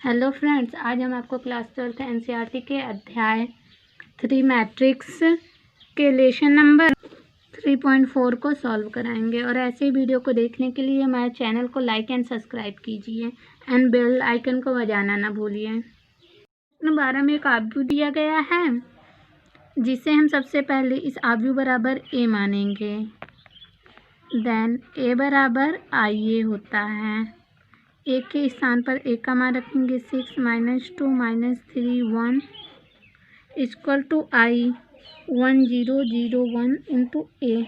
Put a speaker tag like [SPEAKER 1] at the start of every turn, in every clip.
[SPEAKER 1] Hello friends, आज हम आपको क्लास 12 एनसीईआरटी के अध्याय 3 मैट्रिक्स के लेसन नंबर 3.4 को सॉल्व कराएंगे। और ऐसे वीडियो को देखने के लिए हमारे चैनल को लाइक एंड सब्सक्राइब कीजिए एंड बेल आइकन को बजाना ना भूलिए। प्रश्न 12 में एक आव्यूह दिया गया है जिसे हम सबसे पहले इस आव्यूह बराबर ए मानेंगे। देन ए बराबर आई ए होता है। ए के स्थान पर ए का मान रखेंगे 6 - 2 - 3 1 equal to I 1 0 0 1 into A.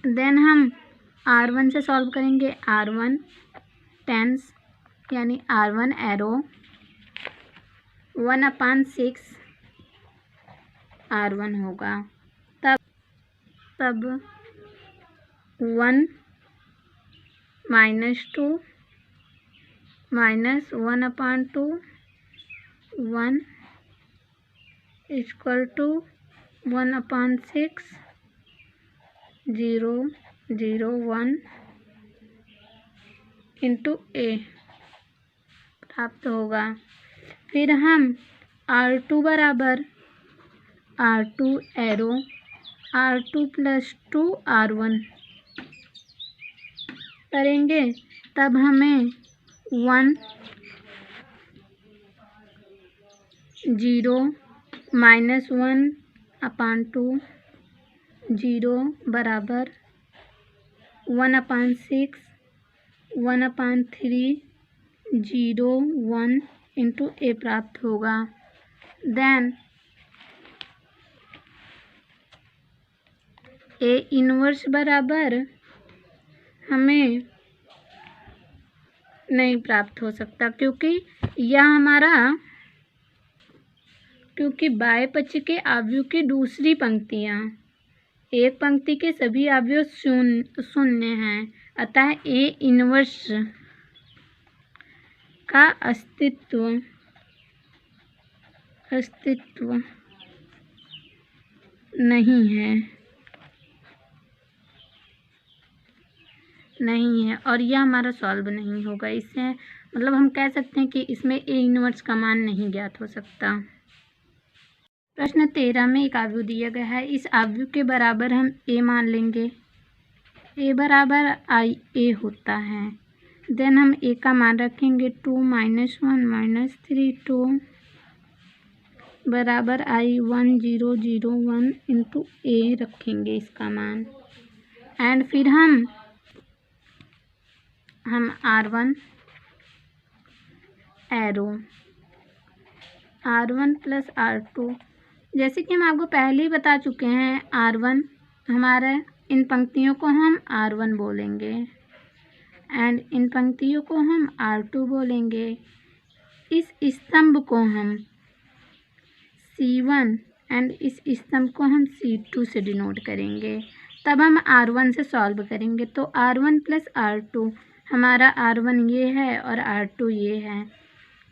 [SPEAKER 1] Then हम R1 से सॉल्व करेंगे। R1 टेंस यानी R1 एरो 1/6 R1 होगा। तब 1 -2 -1/2 1 इक्वल टू 1/6 0 0 1 इंटू ए प्राप्त होगा। फिर हम R2 बराबर R2 एरो R2 + 2 R1 करेंगे। तब हमें 1 0 -1/2 0 बराबर 1/6 1/3 0 1 इंटू ए प्राप्त होगा। देन ए इनवर्स बराबर हमें नहीं प्राप्त हो सकता क्योंकि बाएं पक्ष के अवयव की दूसरी पंक्तियाँ एक पंक्ति के सभी अवयव शून्य हैं, अतः ए इनवर्स का अस्तित्व नहीं है और यह हमारा सॉल्व नहीं होगा। इससे मतलब हम कह सकते हैं कि इसमें ए इनवर्स का मान नहीं ज्ञात हो सकता। प्रश्न 13 में एक अवयव दिया गया है। इस अवयव के बराबर हम ए मान लेंगे। ए बराबर आई ए होता है। देन हम ए का मान रखेंगे 2 - 1 - 3 2 बराबर आई 1 0 0 1 इंटू ए रखेंगे इसका मान। एंड फिर हम R1 एरो R1 + R2 जैसे कि हम आपको पहले ही बता चुके हैं। R1 हमारा इन पंक्तियों को हम R1 बोलेंगे एंड इन पंक्तियों को हम R2 बोलेंगे। इस स्तंभ को हम C1 एंड इस स्तंभ को हम C2 से डिनोट करेंगे। तब हम R1 से सॉल्व करेंगे तो R1 + R2 हमारा R1 ये है और R2 ये है।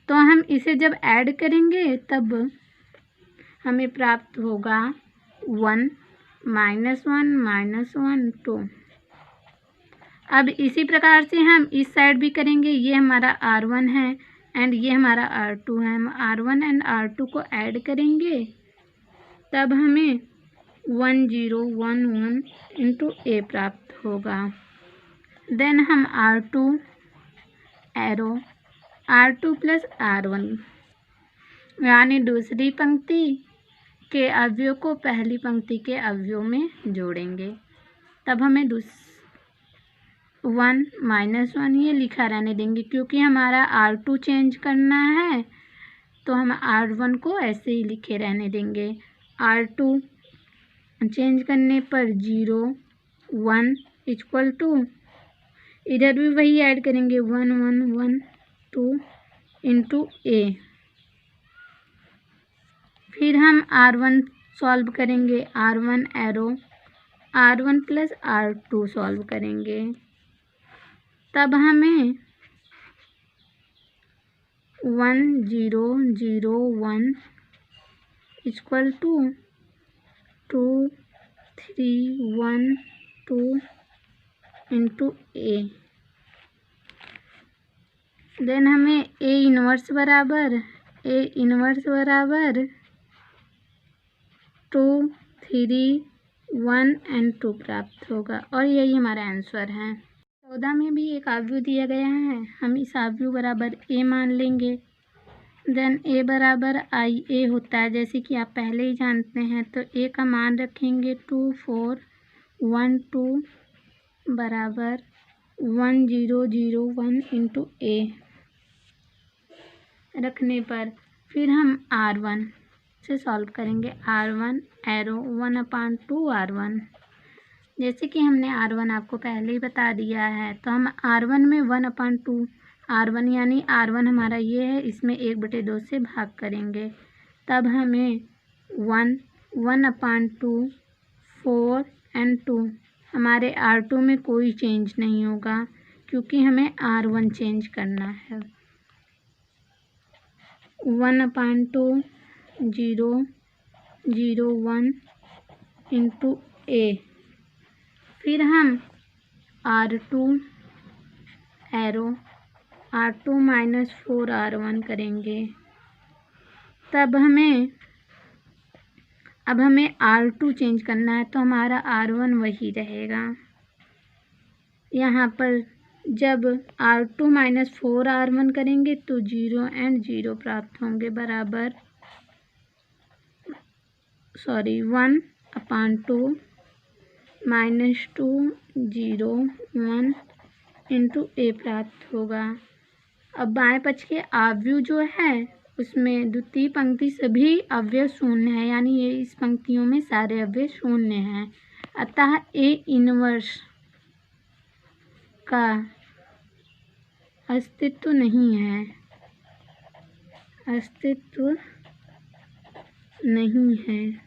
[SPEAKER 1] तो हम इसे जब ऐड करेंगे तब हमें प्राप्त होगा 1 -1 -1 2। अब इसी प्रकार से हम इस साइड भी करेंगे। ये हमारा R1 है एंड ये हमारा R2 है। हम R1 एंड R2 को ऐड करेंगे तब हमें 1 0 1 1 इंटू ए प्राप्त होगा। देन हम R2 एरो R2 + R1 यानी दूसरी पंक्ति के अवयव को पहली पंक्ति के अवयव में जोड़ेंगे। तब हमें 1 - 1 ये लिखा रहने देंगे क्योंकि हमारा R2 चेंज करना है तो हम R1 को ऐसे ही लिखे रहने देंगे। R2 चेंज करने पर 0 1 इक्वल टू इधर भी वही ऐड करेंगे 1 1 1 2 इंटू ए। फिर हम R1 सॉल्व करेंगे। R1 arrow R1 + R2 solve करेंगे। तब हमें 1 0 0 1 equal to 2 3 1 2 into A then हमें ए इनवर्स बराबर 2, 3, 1 एंड 2 प्राप्त होगा और यही हमारा आंसर है। 14 में भी एक आव्यूह दिया गया है, हम इस आव्यूह बराबर ए मान लेंगे। देन ए बराबर आई ए होता है, जैसे कि आप पहले ही जानते हैं, तो ए का मान रखेंगे 2, 4, 1, 2 बराबर 1, 0, 0, 1 इंटू ए रखने पर फिर हम R1 से सॉल्व करेंगे। R1 एरो 1/2 R1, जैसे कि हमने R1 आपको पहले ही बता दिया है, तो हम R1 में 1/2 R1 यानी R1 हमारा ये है, इसमें 1/2 से भाग करेंगे, तब हमें 1/2 4 एंड 2 हमारे R2 में कोई चेंज नहीं होगा क्योंकि हमें R1 चेंज करना है। 1/2 0, 0, 1 इंटू ए, फिर हम R2 arrow R2 minus 4 R1 करेंगे, तब अब हमें R2 चेंज करना है, तो हमारा R1 वही रहेगा। यहाँ पर जब R2 माइनस 4 R1 करेंगे तो 0 एंड 0 प्राप्त होंगे, बराबर 1/2 माइनस 2, 0, 1 इंटू ए प्राप्त होगा। अब बाएं पक्ष के आव्यूह जो है उसमें द्वितीय पंक्ति सभी अवयव शून्य है, यानी ये इस पंक्तियों में सारे अवयव शून्य हैं, अतः ए इनवर्स का अस्तित्व नहीं है।